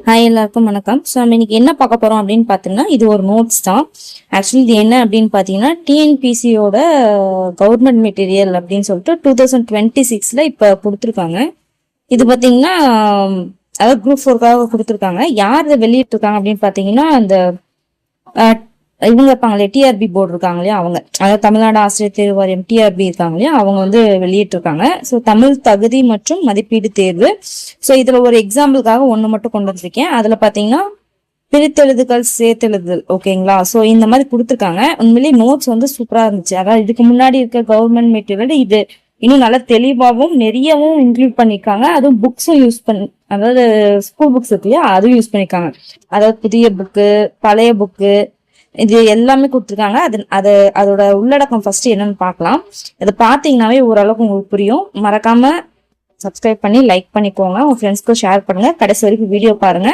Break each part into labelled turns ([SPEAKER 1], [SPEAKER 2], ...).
[SPEAKER 1] Hi, எல்லாருக்கும் வணக்கம். So நம்ம இன்னைக்கு என்ன பார்க்க போறோம் அப்படின்னு பார்த்தீங்கன்னா, இது ஒரு நோட்ஸ் தான். ஆக்சுவலி இது என்ன அப்படின்னு பார்த்தீங்கன்னா, டிஎன்பிசியோட கவர்மெண்ட் மெட்டீரியல் அப்படின்னு சொல்லிட்டு 2026ல இப்போ கொடுத்துருக்காங்க. இது பார்த்தீங்கன்னா, அதாவது குரூப் 4க்காக கொடுத்துருக்காங்க. யார் இதை வெளியிட்டிருக்காங்க அப்படின்னு பார்த்தீங்கன்னா, அந்த இவங்க இருப்பாங்களே டிஆர்பி போர்டு இருக்காங்க இல்லையா, அவங்க, அதாவது தமிழ்நாடு ஆசிரியர் தேர்வு வாரியம் டிஆர்பி இருக்காங்க இல்லையா, அவங்க வந்து வெளியிட்டிருக்காங்க. ஸோ தமிழ் தகுதி மற்றும் மதிப்பீடு தேர்வு. ஸோ இதுல ஒரு எக்ஸாம்பிளுக்காக ஒன்று மட்டும் கொண்டு வந்திருக்கேன். அதுல பாத்தீங்கன்னா பிரித்தெழுதுகள் சேர்த்தெழுதுதல், ஓகேங்களா. ஸோ இந்த மாதிரி கொடுத்துருக்காங்க. உண்மையிலேயே நோட்ஸ் வந்து சூப்பரா இருந்துச்சு. அதாவது இதுக்கு முன்னாடி இருக்க கவர்மெண்ட் மெட்டீரியல் இது இன்னும் நல்லா தெளிவாகவும் நிறையவும் இன்க்ளூட் பண்ணிருக்காங்க. அதுவும் புக்ஸும் யூஸ் பண்ணி, அதாவது ஸ்கூல் புக்ஸ் இருக்கு இல்லையா, அதுவும் யூஸ் பண்ணிருக்காங்க. அதாவது புதிய புக்கு, பழைய புக்கு, இது எல்லாமே கொடுத்துருக்காங்க. அதோட உள்ளடக்கம் ஃபர்ஸ்ட் என்னன்னு பார்க்கலாம். இதை பார்த்தீங்கன்னாவே ஓரளவுக்கு உங்களுக்கு புரியும். மறக்காம சப்ஸ்கிரைப் பண்ணி லைக் பண்ணிக்கோங்க, உங்க ஃப்ரெண்ட்ஸ்க்கு ஷேர் பண்ணுங்க, கடைசி வரைக்கும் வீடியோ பாருங்க.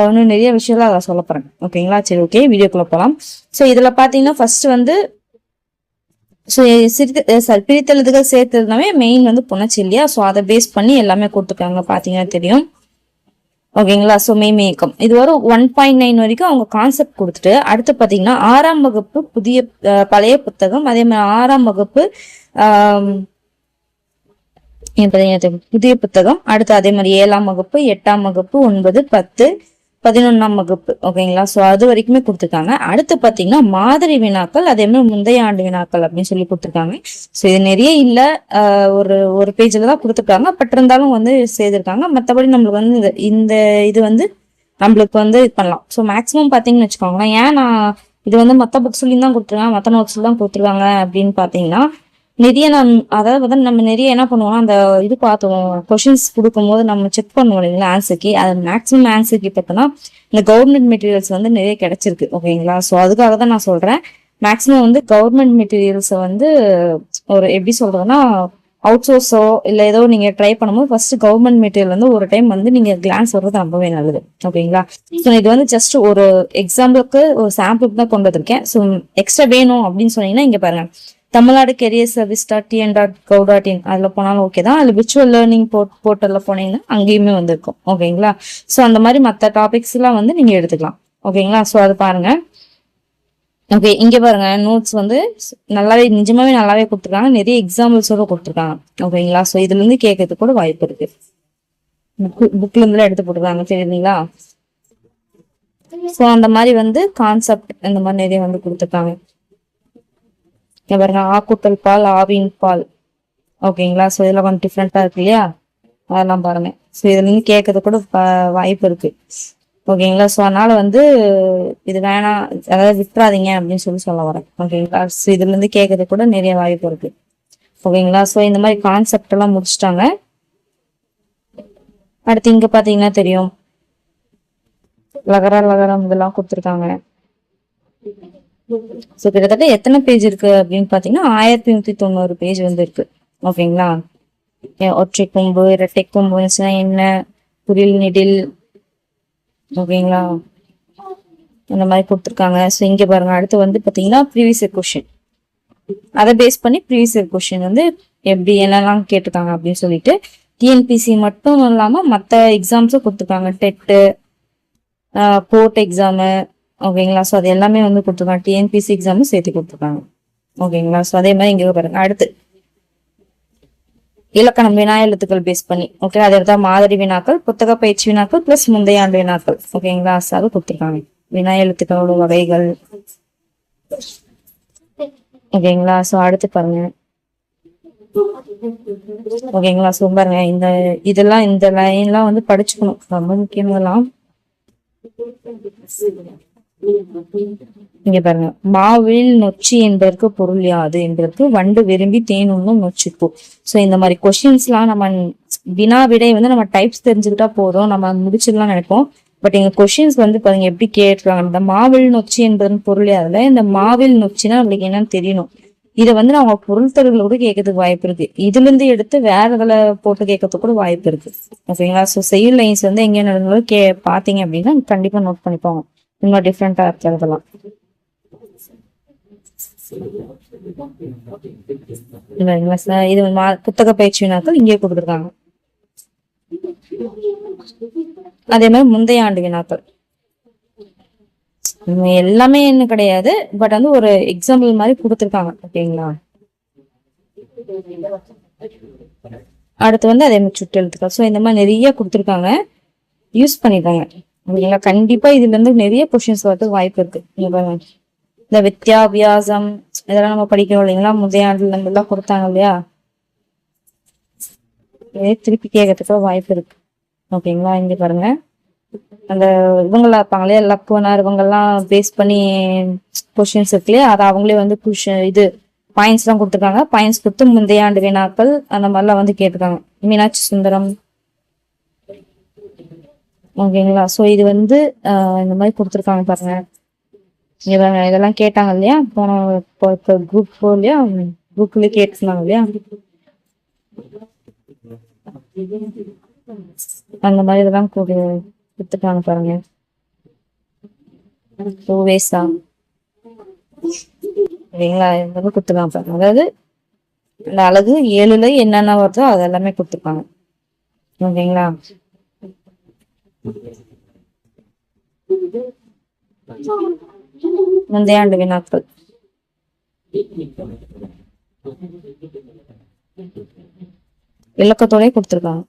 [SPEAKER 1] இன்னும் நிறைய விஷயம்லாம் அதை சொல்ல போறேன், ஓகேங்களா. சரி, ஓகே, வீடியோக்குள்ள போகலாம். ஸோ இதுல பாத்தீங்கன்னா ஃபர்ஸ்ட் வந்து பிரித்தெழுதுகள் சேர்த்ததுனாவே மெயின் வந்து புணர்ச்சி இல்லையா. ஸோ அதை பேஸ் பண்ணி எல்லாமே கொடுத்துருக்காங்க, பாத்தீங்கன்னா தெரியும், ஓகேங்களா. ஸோ மெய்மயக்கம் இது வரும் 1.9 வரைக்கும் அவங்க கான்செப்ட் கொடுத்துட்டு, அடுத்து பார்த்தீங்கன்னா 6ஆம் வகுப்பு பழைய புத்தகம், அதே மாதிரி 6ஆம் வகுப்பு புதிய புத்தகம், அடுத்து அதே மாதிரி 7ஆம் வகுப்பு, 8ஆம் வகுப்பு, 9, 10, 11ஆம் வகுப்பு, ஓகேங்களா. ஸோ அது வரைக்குமே கொடுத்துருக்காங்க. அடுத்து பார்த்தீங்கன்னா மாதிரி வினாக்கள், அதே மாதிரி முந்தைய ஆண்டு வினாக்கள் அப்படின்னு சொல்லி கொடுத்துருக்காங்க. ஸோ இது நிறைய இல்லை, ஒரு பேஜ்ல தான் கொடுத்துருக்காங்க. பட் இருந்தாலும் வந்து செய்திருக்காங்க. மற்றபடி நம்மளுக்கு வந்து இந்த இது வந்து நம்மளுக்கு வந்து இது பண்ணலாம். ஸோ மேக்ஸிமம் பார்த்தீங்கன்னு வச்சுக்கோங்களேன். ஏன் நான் இது வந்து மற்ற புக்ஸ்லையும் தான் கொடுத்துருக்காங்க, மற்ற நோட்ஸ்ல தான் கொடுத்துருக்காங்க அப்படின்னு பார்த்தீங்கன்னா, நிறைய அதாவது வந்து நம்ம நிறைய என்ன பண்ணுவோம், அந்த இது பார்த்துவோம், கொஷின்ஸ் கொடுக்கும் போது நம்ம செக் பண்ணுவோம் இல்லைங்களா ஆன்சருக்கு. அது மேக்ஸிமம் ஆன்சருக்கு பார்த்தோன்னா இந்த கவர்மெண்ட் மெட்டீரியல்ஸ் வந்து நிறைய கிடைச்சிருக்கு, ஓகேங்களா. ஸோ அதுக்காக தான் நான் சொல்றேன். மேக்ஸிமம் வந்து கவர்மெண்ட் மெட்டீரியல்ஸை வந்து ஒரு எப்படி சொல்றதுன்னா, அவுட் சோர்ஸோ இல்லை ஏதோ நீங்க ட்ரை பண்ணும்போது ஃபர்ஸ்ட் கவர்மெண்ட் மெட்டீரியல் வந்து ஒரு டைம் வந்து நீங்க கிளான்ஸ் வர்றது ரொம்பவே நல்லது, ஓகேங்களா. ஸோ இது வந்து ஜஸ்ட் ஒரு எக்ஸாம்பிளுக்கு, ஒரு சாம்பிளுக்கு தான் கொண்டு வந்திருக்கேன். ஸோ எக்ஸ்ட்ரா வேணும் அப்படின்னு சொன்னீங்கன்னா இங்க பாருங்க, தமிழ்நாடு கெரியர் service.tn.gov.in அதுல போனாலும் ஓகே தான். அதுல விர்ச்சுவல் லேர்னிங் போர்ட்டல்ல போனீங்கன்னா அங்கேயுமே வந்து இருக்கும், ஓகேங்களா. ஸோ அந்த மாதிரி மற்ற டாபிக்ஸ் எல்லாம் வந்து நீங்க எடுத்துக்கலாம், ஓகேங்களா. ஸோ அது பாருங்க. ஓகே, இங்க பாருங்க, நோட்ஸ் வந்து நல்லாவே, நிஜமாவே நல்லாவே கொடுத்துருக்காங்க. நிறைய எக்ஸாம்பிள்ஸோட கொடுத்துருக்காங்க, ஓகேங்களா. ஸோ இதுல இருந்து கேட்கறதுக்கு கூட வாய்ப்பு இருக்கு. புக்ல இருந்து எடுத்து போட்டுருக்காங்க, தெரியுதுங்களா. ஸோ அந்த மாதிரி வந்து கான்செப்ட் இந்த மாதிரி நிறைய வந்து கொடுத்துருக்காங்க. பாருங்க, ஆக்கூட்டல் பால், ஆவின் பால், ஓகேங்களா. ஸோ இதெல்லாம் கொஞ்சம் டிஃப்ரெண்டா இருக்கு இல்லையா, அதெல்லாம் பாருங்க. ஸோ இதுல இருந்து கேட்கறது கூட வாய்ப்பு இருக்கு, ஓகேங்களா. ஸோ அதனால வந்து இது வேணாம், அதாவது விட்டுறாதீங்க அப்படின்னு சொல்ல வரேன், ஓகேங்களா. ஸோ இதுல இருந்து கேட்கறது கூட நிறைய வாய்ப்பு இருக்கு, ஓகேங்களா. ஸோ இந்த மாதிரி கான்செப்ட் எல்லாம் முடிச்சுட்டாங்க. அடுத்து இங்க பாத்தீங்கன்னா தெரியும், லகரம் இதெல்லாம் கொடுத்துருக்காங்க. ஸோ கிட்டத்தட்ட எத்தனை பேஜ் இருக்கு அப்படின்னு பாத்தீங்கன்னா 1190 பேஜ் வந்து இருக்கு, ஓகேங்களா. ஒற்றை கொம்பு, இரட்டை கொம்பு என்ன, புரில் நெடில், ஓகேங்களா, இந்த மாதிரி கொடுத்துருக்காங்க. ஸோ இங்க பாருங்க, அடுத்து வந்து பாத்தீங்கன்னா ப்ரீவியஸ் இயர் கொஸ்டின், அதை பேஸ் பண்ணி ப்ரீவியஸ் இயர் கொஸ்டின் வந்து எப்படி என்னெல்லாம் கேட்டிருக்காங்க அப்படின்னு சொல்லிட்டு, டிஎன்பிசி மட்டும் இல்லாம மற்ற எக்ஸாம்ஸும் கொடுத்துருக்காங்க, டெட்டு, கோர்ட் எக்ஸாமு, ஓகேங்களா. ஸோ அது எல்லாமே வந்து கொடுத்துருக்காங்க, டிஎன்பிசி எக்ஸாமும் சேர்த்து கொடுத்துருக்காங்க, ஓகேங்களா. ஸோ அதே மாதிரி இங்க பாருங்க, அடுத்து இலக்கணம் வினா எழுத்துக்கள் பேஸ் பண்ணி, ஓகே, அதே தான் மாதிரி வினாக்கள், புத்தக பயிற்சி வினாக்கள் பிளஸ் முந்தைய ஆண்டு வினாக்கள், ஓகேங்களா. ஸோ அது கொடுத்துருக்காங்க, வினா எழுத்துக்களோட வகைகள், ஓகேங்களா. ஸோ அடுத்து பாருங்க, ஓகேங்களா. ஸோ பாருங்க, இந்த லைன்லாம் வந்து படிச்சுக்கணும், ரொம்ப முக்கியமெல்லாம். இங்க பாருங்க, மாவில் நொச்சி என்பதற்கு பொருள் யாது என்பதற்கு வண்டு விரும்பி தேனுண்ணும் நொச்சிப்பூ. சோ இந்த மாதிரி கொஸ்டின்ஸ் எல்லாம் நம்ம வினா விடை வந்து நம்ம டைப்ஸ் தெரிஞ்சுக்கிட்டா போதும், நம்ம முடிச்சிடலாம் நினைப்போம். பட் எங்க கொஸ்டின்ஸ் வந்து பாருங்க எப்படி கேட்டுருக்காங்க. இந்த மாவில் நொச்சி என்பதன் பொருள் யாதுல, இந்த மாவில் நொச்சினா நம்மளுக்கு என்னன்னு தெரியணும். இதை வந்து நம்ம பொருள் தருகளை கூட கேட்கறதுக்கு வாய்ப்பு இருக்கு. இதுல இருந்து எடுத்து வேற இதுல போட்டு கேட்கறதுக்கு கூட வாய்ப்பு இருக்கு, ஓகேங்களா. ஸோ செயல் லைன்ஸ் வந்து எங்க நடந்தாலும் பாத்தீங்க அப்படின்னா கண்டிப்பா நோட் பண்ணிப்பாங்க, இன்னும் டிஃப்ரெண்டா இருக்கிறதெல்லாம். இது புத்தக பயிற்சி வினாக்கள் இங்கே கொடுத்துருக்காங்க. அதே மாதிரி முந்தைய ஆண்டு வினாக்கள் எல்லாமே என்ன கிடையாது, பட் வந்து ஒரு எக்ஸாம்பிள் மாதிரி கொடுத்துருக்காங்க. ஓகேங்களா. அடுத்து வந்து அதே மாதிரி சுட்டு எழுத்துக்கள். ஸோ இந்த மாதிரி நிறைய கொடுத்துருக்காங்க, யூஸ் பண்ணிருக்காங்க. ஓகேங்களா. கண்டிப்பா இதுல இருந்து நிறைய கொஸ்டின்ஸ் வரதுக்கு வாய்ப்பு இருக்கு. இந்த வித்தியாபியாசம் இதெல்லாம் நம்ம படிக்கிறோம் இல்லைங்களா, முந்தைய ஆண்டுல இருந்து எல்லாம் கொடுத்தாங்க இல்லையா, திருப்பி கேட்கறதுக்கு வாய்ப்பு இருக்கு. ஓகேங்களா. இங்க பாருங்க, அந்த இவங்களா இருப்பாங்களே லக்குவனார் இவங்கெல்லாம் பேஸ் பண்ணி கொஸ்டின்ஸ் இருக்கு இல்லையா, அதை அவங்களே வந்து இது பாயிண்ட்ஸ் எல்லாம் கொடுத்துருக்காங்க. பாயிண்ட்ஸ் கொடுத்து முந்தைய ஆண்டு வினாக்கள் அந்த மாதிரிலாம் வந்து கேட்டிருக்காங்க. மீனாட்சி சுந்தரம். ஓகேங்களா. ஸோ இது வந்து இந்த மாதிரி கொடுத்துருக்காங்க பாருங்க. இதெல்லாம் கேட்டாங்க இல்லையா, போன குரூப் 4 குரூப்லயே கேட்டுருந்தாங்க இல்லையா, அந்த மாதிரி இதெல்லாம் கொடுத்துட்டாங்க பாருங்க. சரிங்களா. இந்த மாதிரி கொடுத்துருக்காங்க பாருங்க. அதாவது அந்த அழகு 7ல என்னென்ன வருதோ அது எல்லாமே கொடுத்துருப்பாங்க. ஓகேங்களா. முந்தைய ஆண்டு வினாக்கள் விளக்கத்தோட கொடுத்துருக்காங்க.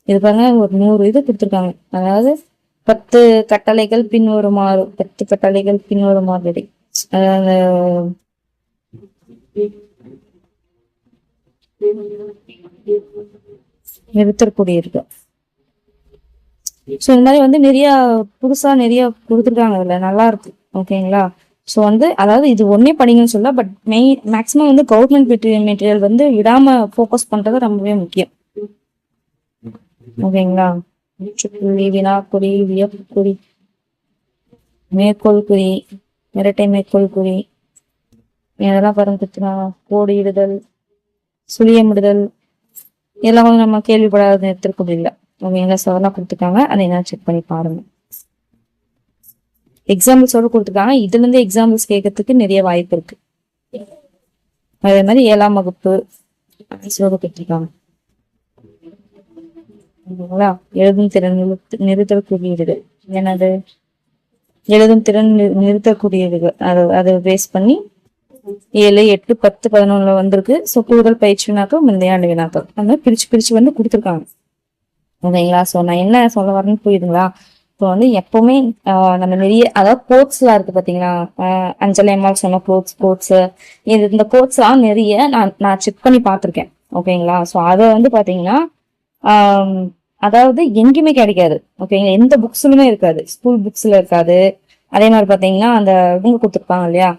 [SPEAKER 1] இது பாருங்க, ஒரு 100 இது கொடுத்துருக்காங்க. அதாவது 10 கட்டளைகள் பின்வருமாறு, 10 கட்டளைகள் பின்வருமாறு நிறுத்தக்கூடிய இருக்கு. ஸோ இந்த மாதிரி வந்து நிறைய புதுசா நிறைய கொடுத்துருக்காங்க, இதுல நல்லா இருக்கு. ஓகேங்களா. ஸோ வந்து அதாவது இது ஒன்னே படிங்கன்னு சொல்ல, பட் மேக்சிமம் வந்து கவர்மெண்ட் மெட்டீரியல் வந்து விடாம ஃபோக்கஸ் பண்றது ரொம்பவே முக்கியம். ஓகேங்களா. முற்றுப்புள்ளி, வினாக்குறி, வியப்புக்குறி, மேற்கோள் குறி, இரட்டை மேற்கோள் குறி, இதெல்லாம் பாருங்க. கோடியிடுதல், சுழியமிடுதல், இதெல்லாம் வந்து நம்ம கேள்விப்படாத எடுத்துருக்க இல்லை. ஓகேங்களா. ஸோ அதெல்லாம் கொடுத்துருக்காங்க, அதை என்ன செக் பண்ணி பாருங்க. எக்ஸாம்பிள்ஸோட கொடுத்துருக்காங்க. இதுல இருந்து எக்ஸாம்பிள்ஸ் கேட்கறதுக்கு நிறைய வாய்ப்பு இருக்கு. அதே மாதிரி 7ஆம் வகுப்பு கொடுத்துருக்காங்க. எழுதும் திறன் நிறுத்தல் குறியீடுகள், என்னது எழுதும் திறன் நிறுத்தல் குறியீடுகள், அதை பேஸ் பண்ணி 7, 8, 10, 11 வந்திருக்கு. ஸோ கூடுதல் பயிற்சி வினாக்கள், முந்தைய ஆண்டு வினாக்கள், அந்த மாதிரி பிரிச்சு வந்து கொடுத்துருக்காங்க. ஓகேங்களா. ஸோ நான் என்ன சொல்ல வரேன்னு புரியுதுங்களா. ஸோ வந்து எப்பவுமே நம்ம நிறைய, அதாவது கோட்ஸ் எல்லாம் இருக்கு பாத்தீங்களா, அஞ்சலி அம்மாள் சொன்ன கோட்ஸ் இந்த கோட்ஸ் எல்லாம் நிறைய நான் செக் பண்ணி பார்த்திருக்கேன். ஓகேங்களா. ஸோ அதை வந்து பாத்தீங்கன்னா அதாவது எங்கேயுமே கிடைக்காது. ஓகேங்களா. எந்த புக்ஸ்லுமே இருக்காது, ஸ்கூல் புக்ஸ்ல இருக்காது. அதே மாதிரி பாத்தீங்கன்னா அந்த இவங்க கொடுத்துருப்பாங்க இல்லையா,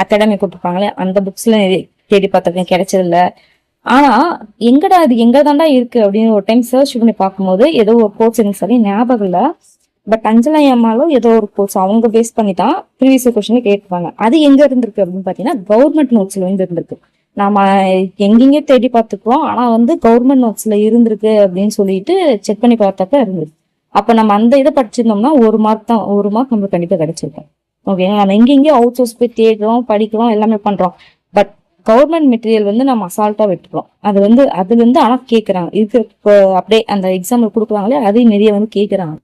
[SPEAKER 1] அகாடமி கொடுத்துருப்பாங்களே, அந்த புக்ஸ்ல தேடி பார்த்திருக்கேன், கிடைச்சது இல்லை. ஆனா எங்கடா அது எங்க தாண்டா இருக்கு அப்படின்னு ஒரு டைம் சர்ச் பண்ணி பார்க்கும்போது ஏதோ ஒரு கோர்ஸ் எனக்கு சரி ஞாபகம் இல்லை, பட் அஞ்சலி அம்மாலும் ஏதோ ஒரு கோர்ஸ் அவங்க பேஸ் பண்ணி தான் ப்ரீவியஸ் கொஸ்டின் கேட்டுப்பாங்க. அது எங்க இருந்திருக்கு அப்படின்னு பாத்தீங்கன்னா கவர்மெண்ட் நோட்ஸ்ல வந்து இருந்திருக்கு. நாம எங்கெங்கே தேடி பார்த்துக்குவோம், ஆனா வந்து கவர்மெண்ட் நோட்ஸ்ல இருந்திருக்கு அப்படின்னு சொல்லிட்டு செக் பண்ணி பார்த்தப்ப இருந்திருக்கு. அப்ப நம்ம அந்த இதை படிச்சிருந்தோம்னா 1 மார்க் தான், 1 மார்க் நம்மளுக்கு கண்டிப்பா கிடைச்சிருக்கோம். ஓகே. நம்ம எங்கெங்கே அவுட் சோர்ஸ் போய் தேடுறோம், படிக்கிறோம், எல்லாமே பண்றோம். பட் கவர்மெண்ட் மெட்டீரியல் வந்து நம்ம அசால்ட்டா விட்டுறோம். அது வந்து அதுல இருந்து ஆனா கேட்கறாங்க, இது அப்படியே அந்த எக்ஸாம்பிள் கொடுக்குறாங்களே அதையும் நிறைய வந்து கேட்கறாங்க.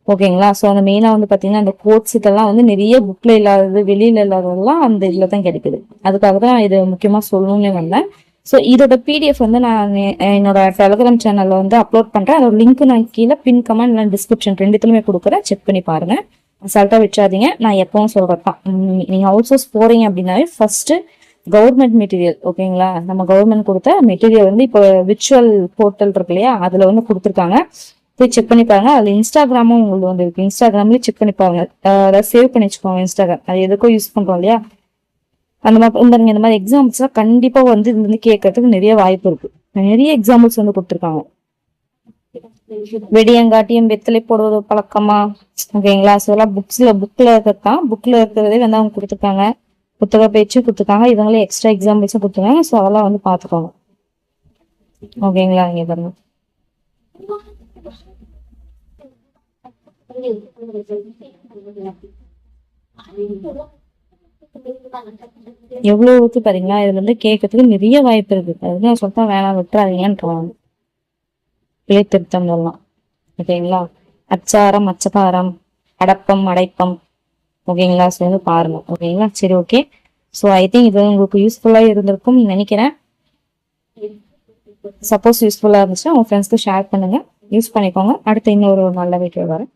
[SPEAKER 1] ஓகேங்களா. ஸோ அந்த மெயினா வந்து பாத்தீங்கன்னா அந்த கோட்ஸ் இதெல்லாம் வந்து நிறைய புக்ல இல்லாதது, வெளியில இல்லாததெல்லாம் அந்த இதுல தான் கிடைக்குது. அதுக்காக தான் இது முக்கியமா சொல்லணும்னு வந்தேன். ஸோ இதோட பிடிஎஃப் வந்து நான் என்னோட டெலிகிராம் சேனல்ல வந்து அப்லோட் பண்றேன். அதோட லிங்க் நான் கீழே பின் கமெண்ட் இல்லை டிஸ்கிரிப்ஷன் ரெண்டுத்துலயுமே கொடுக்குறேன், செக் பண்ணி பாருங்க. அசால்ட்டா விட்டுறாதீங்க. நான் எப்பவும் சொல்றதுதான், நீங்க அவுட் சோர்ஸ் போறீங்க அப்படின்னாவே ஃபர்ஸ்ட் கவர்மெண்ட் மெட்டீரியல், ஓகேங்களா, நம்ம கவர்மெண்ட் கொடுத்த மெட்டீரியல் வந்து இப்போ விர்ச்சுவல் போர்ட்டல் இருக்கு இல்லையா, அதுல வந்து கொடுத்துருக்காங்க, போய் செக் பண்ணி பாருங்க. அதுல இன்ஸ்டாகிராமும் உங்களுக்கு வந்து இருக்கு, இன்ஸ்டாகிராம்லயும் செக் பண்ணி பாருங்க. அதாவது சேவ் பண்ணி வச்சுக்கோங்க இன்ஸ்டாகிராம், அது எதுக்கும் யூஸ் பண்றோம் இல்லையா. அந்த மாதிரி இந்த மாதிரி எக்ஸாம்பிள்ஸ் எல்லாம் கண்டிப்பா வந்து இது வந்து கேட்கறதுக்கு நிறைய வாய்ப்பு இருக்கு. நிறைய எக்ஸாம்பிள்ஸ் வந்து கொடுத்துருக்காங்க. வெடியங்காட்டியும் வெத்தலை போடுவது பழக்கமா, ஓகேங்களா. ஸோ எல்லாம் புக்ல இருக்கிறதான், புக்ல இருக்கிறதே வந்து அவங்க கொடுத்துருக்காங்க. புத்தக பேச்சும் கொடுத்துருக்காங்க, இவங்களே எக்ஸ்ட்ரா எக்ஸாம்பிள்ஸும் கொடுத்துருக்காங்க. ஸோ அதெல்லாம் வந்து பாத்துக்கோங்க. ஓகேங்களா. இங்க பாருங்க, எவ்வளவு இருக்கு பாத்தீங்களா. இதுல இருந்து கேட்கறதுக்கு நிறைய வாய்ப்பு இருக்கு. அதுதான் சொல்லிட்டா வேணாம் விட்டுறாதீங்கன்னு. பிழை திருத்தம் எல்லாம். ஓகேங்களா? அச்சாரம், அச்சகாரம், அடப்பம், அடைப்பம். ஓகேங்களா? ஸோ வந்து பாருங்க. ஓகேங்களா? சரி, ஓகே. ஸோ ஐ திங்க் இது உங்களுக்கு யூஸ்ஃபுல்லாக இருந்திருக்கும் நினைக்கிறேன். சப்போஸ் யூஸ்ஃபுல்லாக இருந்துச்சுன்னா உங்க ஃப்ரெண்ட்ஸ்க்கு ஷேர் பண்ணுங்க, யூஸ் பண்ணிக்கோங்க. அடுத்து இன்னொரு நல்ல வீடியோ வரேன்.